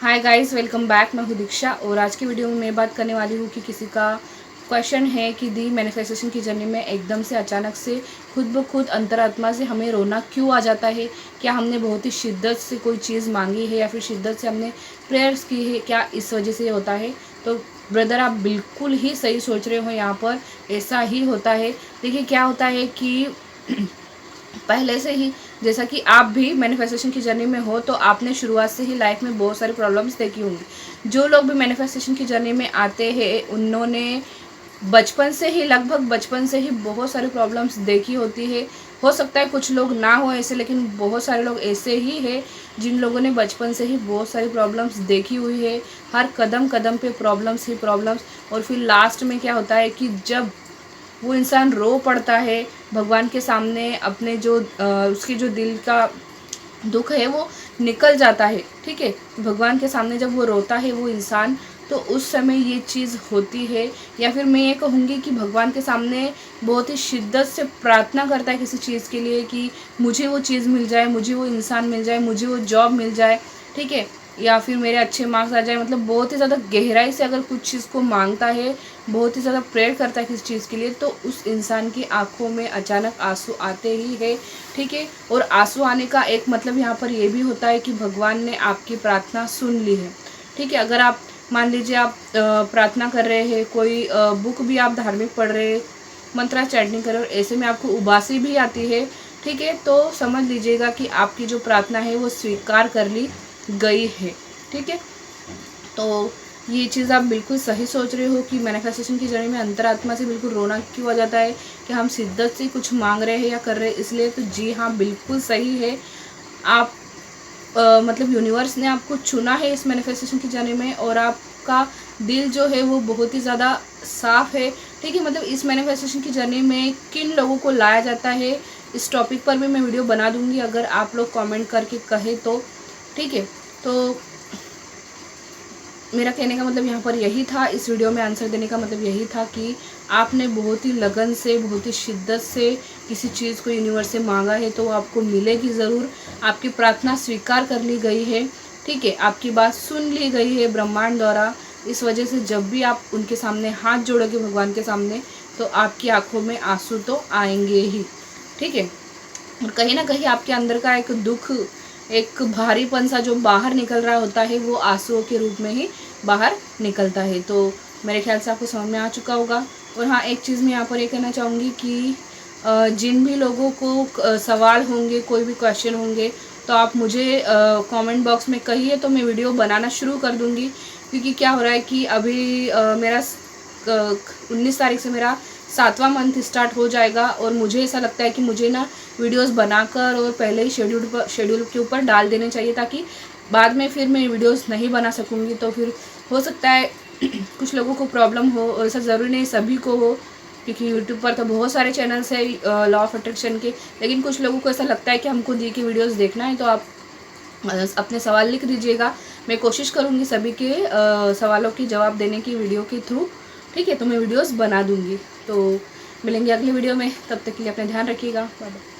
Hi guys, welcome back. मैं हूँ दीक्षा और आज की वीडियो में मैं बात करने वाली हूँ कि किसी का क्वेश्चन है कि दी मैनिफेस्टेशन की जर्नी में एकदम से अचानक से खुद ब खुद अंतरात्मा से हमें रोना क्यों आ जाता है। क्या हमने बहुत ही शिद्दत से कोई चीज़ मांगी है या फिर शिद्दत से हमने प्रेयर्स की है, क्या इस वजह से होता है। तो ब्रदर, आप बिल्कुल ही सही सोच रहे हो। यहाँ पर ऐसा ही होता है। देखिए क्या होता है कि पहले से ही, जैसा कि आप भी मैनिफेस्टेशन की जर्नी में हो तो आपने शुरुआत से ही लाइफ में बहुत सारी प्रॉब्लम्स देखी होंगी। जो लोग भी मैनिफेस्टेशन की जर्नी में आते हैं उन्होंने बचपन से ही, लगभग बचपन से ही बहुत सारी प्रॉब्लम्स देखी होती है। हो सकता है कुछ लोग ना हो ऐसे, लेकिन बहुत सारे लोग ऐसे ही हैं जिन लोगों ने बचपन से ही बहुत सारी प्रॉब्लम्स देखी हुई है। हर कदम कदम पे प्रॉब्लम्स ही प्रॉब्लम्स। और फिर लास्ट में क्या होता है कि जब वो इंसान रो पड़ता है भगवान के सामने, अपने जो उसके जो दिल का दुख है वो निकल जाता है। ठीक है, भगवान के सामने जब वो रोता है वो इंसान, तो उस समय ये चीज़ होती है। या फिर मैं ये कहूँगी कि भगवान के सामने बहुत ही शिद्दत से प्रार्थना करता है किसी चीज़ के लिए कि मुझे वो चीज़ मिल जाए, मुझे वो इंसान मिल जाए, मुझे वो जॉब मिल जाए। ठीक है, या फिर मेरे अच्छे मार्क्स आ जाए। मतलब बहुत ही ज़्यादा गहराई से अगर कुछ चीज़ को मांगता है, बहुत ही ज़्यादा प्रेयर करता है किसी चीज़ के लिए, तो उस इंसान की आंखों में अचानक आंसू आते ही है। ठीक है, और आंसू आने का एक मतलब यहाँ पर ये भी होता है कि भगवान ने आपकी प्रार्थना सुन ली है। ठीक है, अगर आप मान लीजिए आप प्रार्थना कर रहे हैं, कोई बुक भी आप धार्मिक पढ़ रहे हैं, मंत्रा चैंटिंग कर रहे हो, ऐसे में आपको उबासी भी आती है। ठीक है, तो समझ लीजिएगा कि आपकी जो प्रार्थना है वो स्वीकार कर ली गई है। ठीक है, तो ये चीज़ आप बिल्कुल सही सोच रहे हो कि मैनिफेस्टेशन की जर्नी में अंतरात्मा से बिल्कुल रोना क्यों आ जाता है कि हम शिद्दत से कुछ मांग रहे हैं या कर रहे हैं इसलिए। तो जी हाँ, बिल्कुल सही है। आप मतलब यूनिवर्स ने आपको चुना है इस मैनिफेस्टेशन की जर्नी में, और आपका दिल जो है वो बहुत ही ज़्यादा साफ है। ठीक है, मतलब इस मैनिफेस्टेशन की जर्नी में किन लोगों को लाया जाता है, इस टॉपिक पर भी मैं वीडियो बना दूंगी अगर आप लोग कमेंट करके कहे तो। ठीक है, तो मेरा कहने का मतलब यहाँ पर यही था, इस वीडियो में आंसर देने का मतलब यही था कि आपने बहुत ही लगन से, बहुत ही शिद्दत से किसी चीज़ को यूनिवर्स से मांगा है तो आपको मिलेगी ज़रूर। आपकी प्रार्थना स्वीकार कर ली गई है। ठीक है, आपकी बात सुन ली गई है ब्रह्मांड द्वारा। इस वजह से जब भी आप उनके सामने हाथ जोड़ोगे भगवान के सामने, तो आपकी आंखों में आंसू तो आएंगे ही। ठीक है, और कहीं ना कहीं आपके अंदर का एक दुख, एक भारीपन सा जो बाहर निकल रहा होता है वो आंसुओं के रूप में ही बाहर निकलता है। तो मेरे ख्याल से आपको समझ में आ चुका होगा। और हाँ, एक चीज़ मैं यहाँ पर ये कहना चाहूँगी कि जिन भी लोगों को सवाल होंगे, कोई भी क्वेश्चन होंगे, तो आप मुझे कमेंट बॉक्स में कहिए तो मैं वीडियो बनाना शुरू कर दूँगी। क्योंकि क्या हो रहा है कि अभी मेरा 19 तारीख से मेरा 7वां मंथ स्टार्ट हो जाएगा, और मुझे ऐसा लगता है कि मुझे ना वीडियोस बनाकर और पहले ही शेड्यूल के ऊपर डाल देने चाहिए, ताकि बाद में फिर मैं वीडियोस नहीं बना सकूँगी। तो फिर हो सकता है कुछ लोगों को प्रॉब्लम हो, और ऐसा ज़रूरी नहीं सभी को हो, क्योंकि यूट्यूब पर तो बहुत सारे चैनल्स है लॉ ऑफ अट्रैक्शन के। लेकिन कुछ लोगों को ऐसा लगता है कि हमको दी की वीडियोज़ देखना है, तो आप अपने सवाल लिख दीजिएगा। मैं कोशिश करूँगी सभी के सवालों की जवाब देने की वीडियो के थ्रू। ठीक है, तो मैं वीडियोस बना दूँगी। तो मिलेंगे अगली वीडियो में, तब तक के लिए अपना ध्यान रखिएगा। Bye bye.